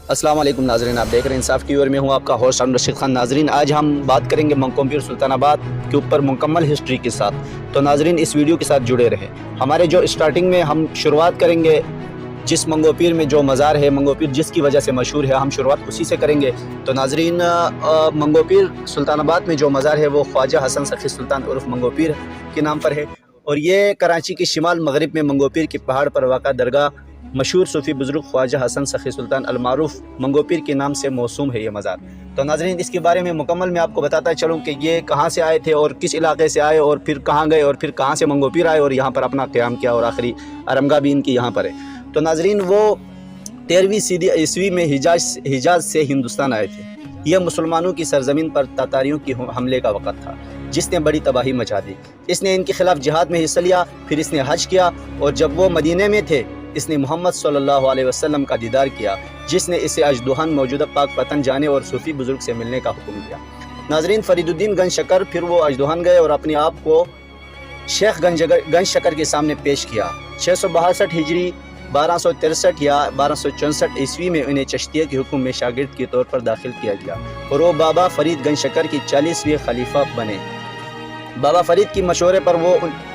अस्सलाम वालेकुम नाजरीन, आप देख रहे हैं इंसाफ की ओर में हूँ आपका होस्ट रशीद खान। नाजरीन, आज हम बात करेंगे मंगोपीर सुल्तानाबाद के ऊपर मुकम्मल हिस्ट्री के साथ। तो नाजरीन, इस वीडियो के साथ जुड़े रहें। हमारे जो स्टार्टिंग में हम शुरुआत करेंगे जिस मंगोपीर में जो मज़ार है, मंगोपीर जिसकी वजह से मशहूर है, हम शुरुआत उसी से करेंगे। तो नाजरीन, मंगोपीर सुल्तानाबाद में जो मज़ार है वो ख्वाजा हसन सखी सुल्तान उर्फ मंगोपीर के नाम पर है, और ये कराची के शिमाल मगरिब में मंगोपीर के पहाड़ पर वाक़ा दरगाह मशहूर सूफ़ी बुज़ुर्ग ख्वाजा हसन सखी सुल्तान अलमारूफ़ मंगोपीर के नाम से मौसूम है ये मज़ार। तो नाज़रीन, इसके बारे में मुकम्मल मैं आपको बताता चलूँ कि ये कहाँ से आए थे और किस इलाके से आए और फिर कहाँ गए और फिर कहाँ से मंगोपीर आए और यहाँ पर अपना क़याम किया, और आखिरी अरमगा भी इनकी यहाँ पर है। तो नाज़रीन, वो 13वीं सदी ईस्वी में हिजाज से हिंदुस्तान आए थे। यह मुसलमानों की सरजमीन पर तातारियों की हमले का वक़्त था जिसने बड़ी तबाही मचा दी। इसने इनके खिलाफ जिहाद में हिस्सा लिया, फिर इसने हज किया, और जब वो मदीने में थे इसने मोहम्मद सल्लल्लाहु अलैहि वसल्लम का दीदार किया, जिसने इसे अजदुहान मौजूदा पाक पतन जाने और सूफ़ी बुज़ुर्ग से मिलने का हुक्म दिया। नाज़रीन, फरीदुद्दीन गंज शकर फिर वो अजदुहान गए और अपने आप को शेख गंज शकर के सामने पेश किया। 662 हिजरी 1263 या 1264 ईस्वी में उन्हें चिश्तिया के हुक्म में शागिर्द के तौर पर दाखिल किया गया, और वो बाबा फरीद गंज शकर की 40वें खलीफा बने। बाबा फरीद की मशवरे पर वो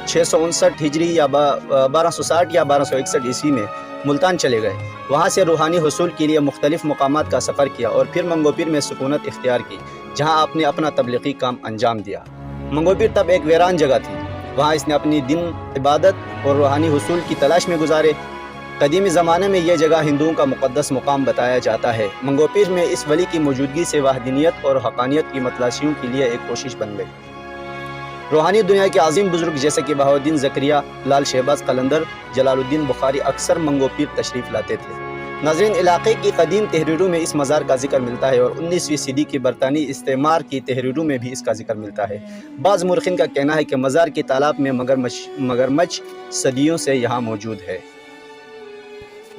659 हिजरी या 1260 या 1261 ईस्वी में मुल्तान चले गए। वहाँ से रूहानी हुसूल के लिए मुख्तलिफ मकामात का सफ़र किया और फिर मंगोपीर में सुकूनत इख्तियार की, जहाँ आपने अपना तबलीगी काम अंजाम दिया। मंगोपीर तब एक वीरान जगह थी, वहाँ इसने अपनी दिन इबादत और रूहानी हुसूल की तलाश में गुजारे। कदीमी ज़माने में यह जगह हिंदुओं का मुक़द्दस मुकाम बताया जाता है। मंगोपीर में इस वली की मौजूदगी से वहदनीयत और हक़ानियत की मतलाशियों के लिए एक कोशिश बन गई। रूहानी दुनिया के आज़िम बुज़ुर्ग जैसे कि बहाउद्दीन ज़करिया, लाल शहबाज कलंदर, जलालुद्दीन बुखारी अक्सर मंगोपीर तशरीफ़ लाते थे। नाज़रीन, इलाक़े की कदीम तहरीरों में इस मज़ार का जिक्र मिलता है, और 19वीं सदी के बरतानी इस्तेमार की तहरीरों में भी इसका जिक्र मिलता है। बाज़ मुर्खिन का कहना है कि मज़ार के तालाब में मगरमच्छ सदियों से यहाँ मौजूद है।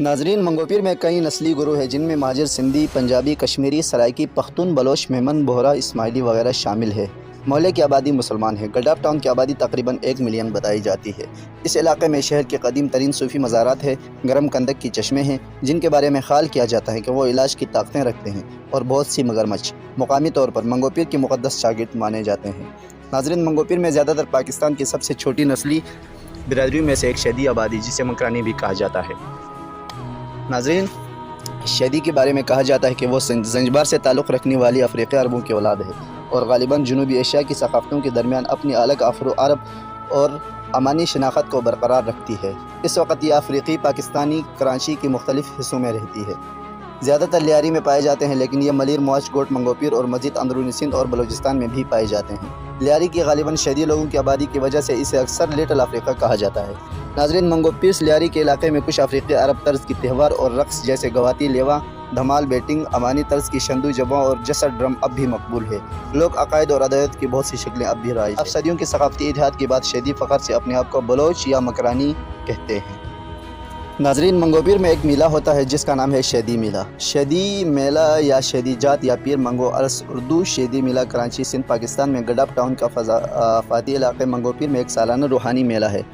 नाज़रीन, मंगोपीर में कई नस्ली गुरूह हैं, जिनमें महाजिर, सिंधी, पंजाबी, कश्मीरी, सराइकी, पख्तून, बलोच, मेमन, बोहरा, इस्माइली वगैरह शामिल है। मोहल्ले की आबादी मुसलमान है। गडाफ टाउन की आबादी तकरीबन 1 मिलियन बताई जाती है। इस इलाके में शहर के कदीम तरीन सूफ़ी मज़ारात है। गरम कंदक की चश्मे हैं, जिनके बारे में ख्याल किया जाता है कि वो इलाज की ताकतें रखते हैं, और बहुत सी मगरमच्छ मुकामी तौर पर मंगोपीर के मुक़द्दस शागिर्द माने जाते हैं। नाज़रीन, मंगोपीर में ज़्यादातर पाकिस्तान की सबसे छोटी नस्ली बिरादरियों में से एक शहदी आबादी, जिसे मकरानी भी कहा जाता है। नाज़रीन, शहदी के बारे में कहा जाता है कि वो ज़ंजिबार से ताल्लुक़ रखने वाली अफ्रीकी अरबों की औलाद है, और ग़ालिबन जनूबी एशिया की सक़ाफ़तों के दरमियान अपनी अलग अफ़रो अरब और अमानी शनाख्त को बरकरार रखती है। इस वक्त यह अफ्रीकी पाकिस्तानी कराची के मुख्तलिफ़ हिस्सों में रहती है। ज़्यादातर लियारी में पाए जाते हैं, लेकिन ये मलिर, मुआश, गोट, मंगोपीर और मज़ीद अंदरूनी सिंध और बलूचिस्तान में भी पाए जाते हैं। लियारी की ग़ालिबन शहदी लोगों की आबादी की वजह से इसे अक्सर लिटिल अफ्रीका कहा जाता है। नाज़रीन, मंगोपीर लियारी के इलाके में कुछ अफ्रीकी अरब तर्ज की त्यौहार और रक़्स जैसे गवाती, लेवा, धमाल, बेटिंग, अमानी तर्ज की शंदू जबा और जसर ड्रम अब भी मकबूल है। लोग अकायद और अदायत की बहुत सी शक्लें अब भी राइज हैं। अब सदियों के सक़ाफ़ती इतिहाद के बाद शहदी फ़ख्र से अपने आप को बलोच या मकरानी कहते हैं। नाज़रीन, मंगोपीर में एक मेला होता है जिसका नाम है शहदी मेला। शहदी मेला या शहदी जात या पीर मंगो अरस उर्दू शहदी मेला कराची, सिंध, पाकिस्तान में गडाफ टाउन का फ़ाती इलाक़े मंगोपीर में एक सालाना रूहानी मेला है।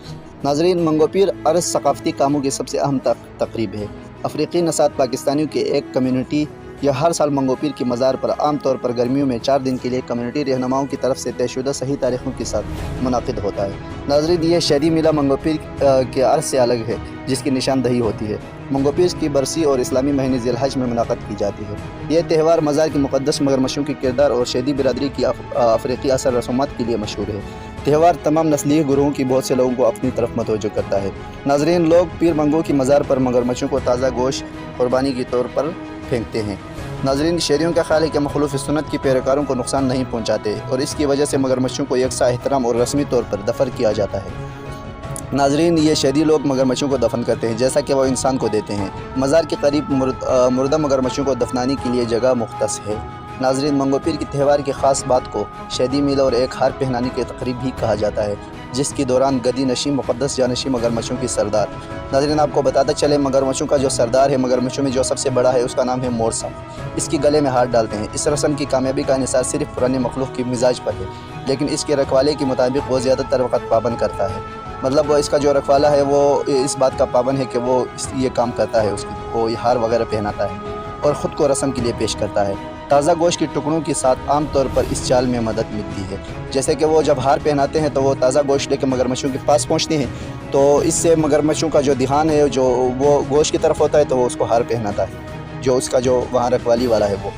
नाज़रीन, मंगोपीर अरस सक़ाफ़ती कामों की सबसे अहम तक़रीब है। अफ्रीकी नसात पाकिस्तानियों की एक कम्यूनिटी यह हर साल मंगोपीर की मज़ार पर आम तौर पर गर्मियों में 4 दिन के लिए कम्यूनिटी रहनुमाओं की तरफ से तयशुदा सही तारीख़ों के साथ मुनाक़िद होता है। नाज़रीन, यह शहदी मेला मंगोपीर के अर्स से अलग है, जिसकी निशानदही होती है। मंगोपीर की बरसी और इस्लामी महीने ज़िलहज में मुनाक़द की जाती है। यह त्यौहार मज़ार की मुक़द्दस मगरमच्छों के किरदार और शहदी बिरादरी की अफ्रीकी असर रसूमात के लिए मशहूर है। त्यौहार तमाम नस्ली गुरूहों की बहुत से लोगों को अपनी तरफ मतवज्जो करता है। नाज़रीन, लोग पीर मंगो की मज़ार पर मगरमच्छों को ताज़ा गोश्त कुर्बानी के तौर पर फेंकते हैं। नाज़रीन, शहरियों का ख्याल है कि मखलूफ़ सुन्नत के पैरोकारों को नुकसान नहीं पहुँचाते, और इसकी वजह से मगरमच्छों को यकसा एहतराम और रस्मी तौर पर दफन किया जाता है। नाज़रीन, ये शहदी लोग मगरमच्छों को दफन करते हैं जैसा कि वो इंसान को देते हैं। मज़ार के करीब मुर्दा मगरमच्छों को दफनाने के लिए जगह मुख्तस है। नाज़रीन, मंगोपीर की त्यौहार की ख़ास बात को शहदी मेला और एक हार पहनाने की तक़रीब भी कहा जाता है, जिसके दौरान गदी नशी मुक़द्दस जानशी मगरमच्छों की सरदार। नाज़रीन, आपको बताते चले, मगरमच्छों का जो सरदार है, मगरमच्छों में जो सबसे बड़ा है, उसका नाम है मोरसा। इसके गले में हाथ डालते हैं। इस रस्म की कामयाबी का इन्हिसार सिर्फ पुराने मखलूक के मिजाज पर है, लेकिन इसके रखवाले के मुताबिक वो ज़्यादातर वक़्त पाबंद करता है। मतलब इसका जो रखवाला है वो इस बात का पाबंद है कि वो ये काम करता है, उसको ये हार वगैरह पहनाता है। اور خود کو رسم کے لیے پیش کرتا ہے۔ تازہ گوشت کے ٹکڑوں کے ساتھ عام طور پر اس چال میں مدد ملتی ہے، جیسے کہ وہ جب ہار پہناتے ہیں تو وہ تازہ گوشت لے کے مگرمچھوں کے پاس پہنچتے ہیں، تو اس سے مگرمچھوں کا جو دھیان ہے جو وہ گوشت کی طرف ہوتا ہے تو وہ اس کو ہار پہناتا ہے، جو اس کا جو وہاں رکھوالی والا ہے وہ۔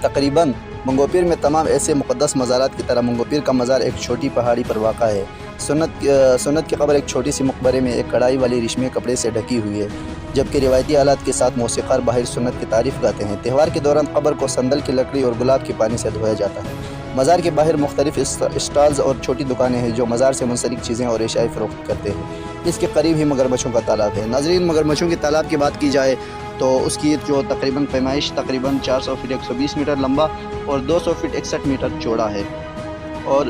تقریباً منگو پیر میں تمام ایسے مقدس مزارات کی طرح منگو پیر کا مزار ایک چھوٹی پہاڑی پر واقع ہے۔ سنت کی قبر ایک چھوٹی سی مقبرے میں ایک کڑھائی والی ریشمی کپڑے سے ڈھکی ہوئی ہے، جبکہ روایتی آلات کے ساتھ موسیقار باہر سنت کی تعریف گاتے ہیں۔ تہوار کے دوران قبر کو سندل کی لکڑی اور گلاب کے پانی سے دھویا جاتا ہے۔ مزار کے باہر مختلف اسٹالز اور چھوٹی دکانیں ہیں جو مزار سے منسلک چیزیں اور اشیاء فروخت کرتے ہیں۔ اس کے قریب ہی مگرمچھوں کا تالاب ہے۔ ناظرین، مگرمچھوں کے تالاب کی بات کی جائے تو اس کی جو تقریباً پیمائش تقریباً 400 فٹ 120 میٹر لمبا اور 200 فٹ 61 میٹر چوڑا ہے، اور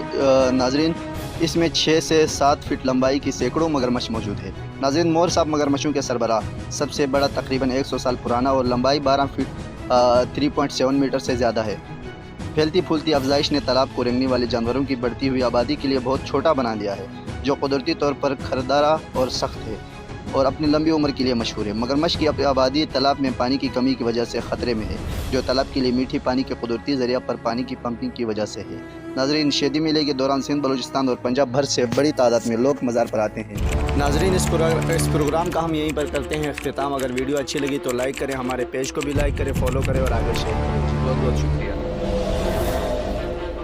ناظرین اس میں 6 سے 7 فٹ لمبائی کی سینکڑوں مگرمچھ موجود ہے۔ ناظرین، مور صاحب مگرمچھوں کے سربراہ، سب سے بڑا تقریباً 100 سال پرانا اور لمبائی 12 فٹ 3.7 میٹر سے زیادہ ہے۔ پھیلتی پھولتی افزائش نے تالاب کو رینگنے والے جانوروں کی بڑھتی ہوئی آبادی کے لیے بہت چھوٹا بنا دیا ہے، جو قدرتی طور پر کھردارا اور سخت ہے اور اپنی لمبی عمر کے لیے مشہور ہے۔ مگرمچھ کی آبادی تالاب میں پانی کی کمی کی وجہ سے خطرے میں ہے، جو تالاب کے لیے میٹھی پانی کے قدرتی ذریعہ پر پانی کی پمپنگ کی وجہ سے ہے۔ ناظرین، شیدی میلے کے دوران سندھ، بلوچستان اور پنجاب بھر سے بڑی تعداد میں لوگ مزار پر آتے ہیں۔ ناظرین، اس پروگرام کا ہم یہیں پر کرتے ہیں اختتام۔ اگر ویڈیو اچھی لگی تو لائک کریں، ہمارے پیج کو بھی لائک کریں، فالو کریں اور آگے شیئر کریں۔ بہت بہت شکریہ۔